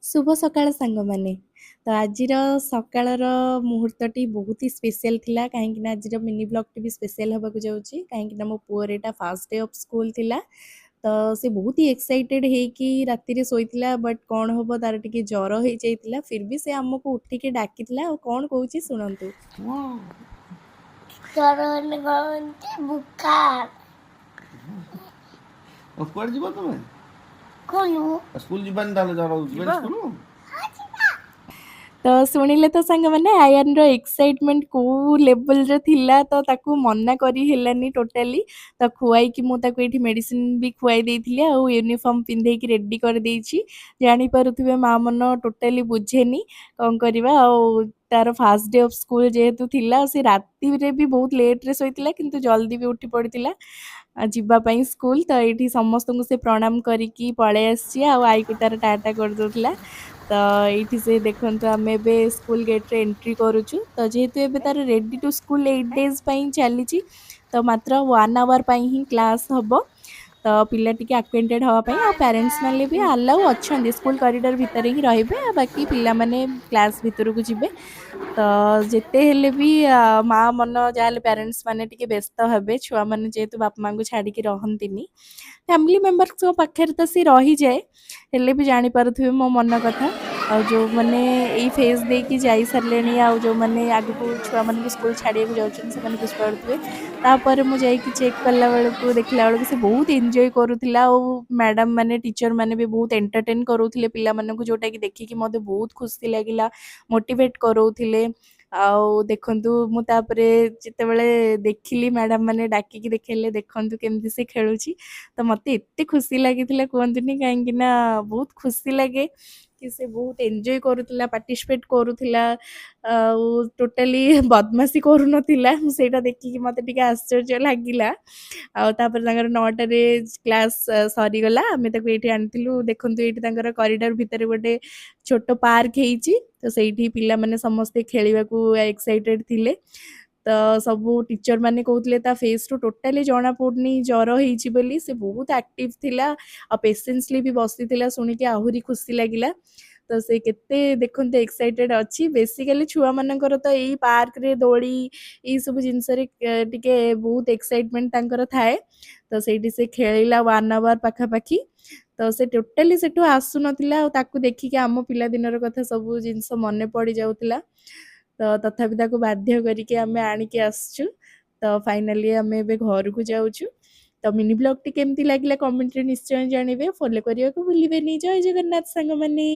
ଶୁଭ ସକାଳ ସାଙ୍ଗମାନେ। ତ ଆଜିର ସକାଳର ମୁହୂର୍ତ୍ତଟି ବହୁତ ହି ସ୍ପେଶିଆଲ ଥିଲା କାହିଁକିନା ଆଜିର ମିନି ବ୍ଲଗ୍‌ଟି ବି ସ୍ପେଶିଆଲ ହେବାକୁ ଯାଉଛି। କାହିଁକିନା ମୋ ପୁଅର ଏଇଟା ଫାର୍ଷ୍ଟ ଡେ ଅଫ୍ ସ୍କୁଲ ଥିଲା। ତ ସେ ବହୁତ ହି ଏକ୍ସାଇଟେଡ୍ ହେଇକି ରାତିରେ ଶୋଇଥିଲା ବଟ୍ କ'ଣ ହବ ତାର ଟିକେ ଜ୍ୱର ହେଇଯାଇଥିଲା। ଫିର୍ ବି ସେ ଆମକୁ ଉଠିକି ଡାକିଥିଲା ଆଉ କ'ଣ କହୁଛି ଶୁଣନ୍ତୁ। କୁଆଡ଼େ ଯିବ ତମେ? ସ୍କୁଲ ଯିବାନି ତାହେଲେ ଜ୍ୱର ହଉଛି ସ୍କୁଲ? ତ ଶୁଣିଲେ ତ ସାଙ୍ଗମାନେ ଆୟାନର ଏକ୍ସାଇଟମେଣ୍ଟ କୋଉ ଲେଭେଲର ଥିଲା। ତ ତାକୁ ମନା କରି ହେଲାନି ଟୋଟାଲି। ତ ଖୁଆଇକି ମୁଁ ତାକୁ ଏଇଠି ମେଡ଼ିସିନ ବି ଖୁଆଇ ଦେଇଥିଲି ଆଉ ୟୁନିଫର୍ମ ପିନ୍ଧେଇକି ରେଡ଼ି କରିଦେଇଛି। ଜାଣିପାରୁଥିବେ ମା ମନ ଟୋଟାଲି ବୁଝେନି କ'ଣ କରିବା। ଆଉ ତାର ଫାର୍ଷ୍ଟ ଡେ ଅଫ୍ ସ୍କୁଲ ଯେହେତୁ ଥିଲା ସେ ରାତିରେ ବି ବହୁତ ଲେଟ୍ରେ ଶୋଇଥିଲା କିନ୍ତୁ ଜଲ୍ଦି ବି ଉଠି ପଡ଼ିଥିଲା ଯିବା ପାଇଁ ସ୍କୁଲ। ତ ଏଇଠି ସମସ୍ତଙ୍କୁ ସେ ପ୍ରଣାମ କରିକି ପଳେଇ ଆସିଛି ଆଉ ଆଈକୁ ତାର ଟାଟା କରିଦେଉଥିଲା। ତ ଏଇଠି ସେ ଦେଖନ୍ତୁ ଆମେ ଏବେ ସ୍କୁଲ ଗେଟ୍‌ରେ ଏଣ୍ଟ୍ରି କରୁଛୁ। ତ ଯେହେତୁ ଏବେ ତାର ରେଡ଼ି ଟୁ ସ୍କୁଲ 8 ଡେଜ୍ ପାଇଁ ଚାଲିଛି ତ ମାତ୍ର 1 ଆୱାର ପାଇଁ ହିଁ କ୍ଲାସ୍ ହେବ। ତ ପିଲା ଟିକେ ଆକ୍ୱେଣ୍ଟେଡ୍ ହେବା ପାଇଁ ଆଉ ପ୍ୟାରେଣ୍ଟସ୍ ମାନେ ବି ଆଲାଉ ଅଛନ୍ତି ସ୍କୁଲ କରିଡର ଭିତରେ ହିଁ ରହିବେ ଆଉ ବାକି ପିଲାମାନେ କ୍ଲାସ୍ ଭିତରକୁ ଯିବେ। ତ ଯେତେ ହେଲେ ବି ମା ମନ ଯାହାହେଲେ ପ୍ୟାରେଣ୍ଟସ୍ ମାନେ ଟିକେ ବ୍ୟସ୍ତ ହେବେ ଛୁଆମାନେ ଯେହେତୁ ବାପା ମାଆଙ୍କୁ ଛାଡ଼ିକି ରହନ୍ତିନି। ଫ୍ୟାମିଲି ମେମ୍ବର୍ସଙ୍କ ପାଖରେ ତ ସେ ରହିଯାଏ ହେଲେ ବି ଜାଣିପାରୁଥିବେ ମୋ ମନ କଥା। ଆଉ ଯେଉଁମାନେ ଏଇ ଫେଜ୍ ଦେଇକି ଯାଇସାରିଲେଣି ଆଉ ଯେଉଁମାନେ ଆଗକୁ ଛୁଆମାନଙ୍କୁ ସ୍କୁଲ ଛାଡ଼ିବାକୁ ଯାଉଛନ୍ତି ସେମାନେ ବୁଝିପାରୁଥିବେ। ତାପରେ ମୁଁ ଯାଇକି ଚେକ୍ କଲା ବେଳକୁ ଦେଖିଲା ବେଳକୁ ସେ ବହୁତ ଏନ୍ଜୟ କରୁଥିଲା ଆଉ ମ୍ୟାଡ଼ାମ୍ ମାନେ ଟିଚର୍ ମାନେ ବି ବହୁତ ଏଣ୍ଟରଟେନ୍ କରଉଥିଲେ ପିଲାମାନଙ୍କୁ ଯେଉଁଟାକି ଦେଖିକି ମୋତେ ବହୁତ ଖୁସି ଲାଗିଲା ମୋଟିଭେଟ୍ କରଉଥିଲେ। ଆଉ ଦେଖନ୍ତୁ ମୁଁ ତାପରେ ଯେତେବେଳେ ଦେଖିଲି ମ୍ୟାଡ଼ାମ୍ ମାନେ ଡାକିକି ଦେଖେଇଲେ ଦେଖନ୍ତୁ କେମିତି ସେ ଖେଳୁଛି। ତ ମୋତେ ଏତେ ଖୁସି ଲାଗିଥିଲା କୁହନ୍ତୁନି କାହିଁକିନା ବହୁତ ଖୁସି ଲାଗେ କି ସେ ବହୁତ ଏନ୍ଜୟ କରୁଥିଲା ପାର୍ଟିସିପେଟ୍ କରୁଥିଲା ଆଉ ଟୋଟାଲି ବଦମାସି କରୁନଥିଲା। ସେଇଟା ଦେଖିକି ମୋତେ ଟିକେ ଆଶ୍ଚର୍ଯ୍ୟ ଲାଗିଲା। ଆଉ ତାପରେ ତାଙ୍କର 9ଟାରେ କ୍ଲାସ୍ ସରିଗଲା ଆମେ ତାକୁ ଏଇଠି ଆଣିଥିଲୁ। ଦେଖନ୍ତୁ ଏଇଠି ତାଙ୍କର କରିଡର ଭିତରେ ଗୋଟେ ଛୋଟ ପାର୍କ ହେଇଛି। ତ ସେଇଠି ପିଲାମାନେ ସମସ୍ତେ ଖେଳିବାକୁ ଏକ୍ସାଇଟେଡ୍ ଥିଲେ। ତ ସବୁ ଟିଚର୍ ମାନେ କହୁଥିଲେ ତା ଫେସ୍‌ରୁ ଟୋଟାଲି ଜଣାପଡ଼ୁନି ଜ୍ୱର ହେଇଛି ବୋଲି। ସେ ବହୁତ ଆକ୍ଟିଭ୍ ଥିଲା ଆଉ ପେସେନ୍ସଲି ବି ବସିଥିଲା ଶୁଣିକି ଆହୁରି ଖୁସି ଲାଗିଲା। ତ ସେ କେତେ ଦେଖନ୍ତୁ ଏକ୍ସାଇଟେଡ୍ ଅଛି। ବେସିକାଲି ଛୁଆମାନଙ୍କର ତ ଏଇ ପାର୍କରେ ଦୋଳି ଏଇସବୁ ଜିନିଷରେ ଟିକେ ବହୁତ ଏକ୍ସାଇଟମେଣ୍ଟ ତାଙ୍କର ଥାଏ। ତ ସେଇଠି ସେ ଖେଳିଲା 1 ଆୱାର ପାଖାପାଖି। ତ ସେ ଟୋଟାଲି ସେଠୁ ଆସୁନଥିଲା ଆଉ ତାକୁ ଦେଖିକି ଆମ ପିଲାଦିନର କଥା ସବୁ ଜିନିଷ ମନେ ପଡ଼ିଯାଉଥିଲା। ତ ତଥାପି ତାକୁ ବାଧ୍ୟ କରିକି ଆମେ ଆଣିକି ଆସିଛୁ। ତ ଫାଇନାଲି ଆମେ ଏବେ ଘରକୁ ଯାଉଛୁ। ତ ମିନି ବ୍ଲଗ୍‌ଟି କେମିତି ଲାଗିଲା କମେଣ୍ଟରେ ନିଶ୍ଚୟ ଜାଣିବେ। ଫଲୋ କରିବାକୁ ଭୁଲିବେନି। ଜୟ ଜଗନ୍ନାଥ ସାଙ୍ଗମାନେ।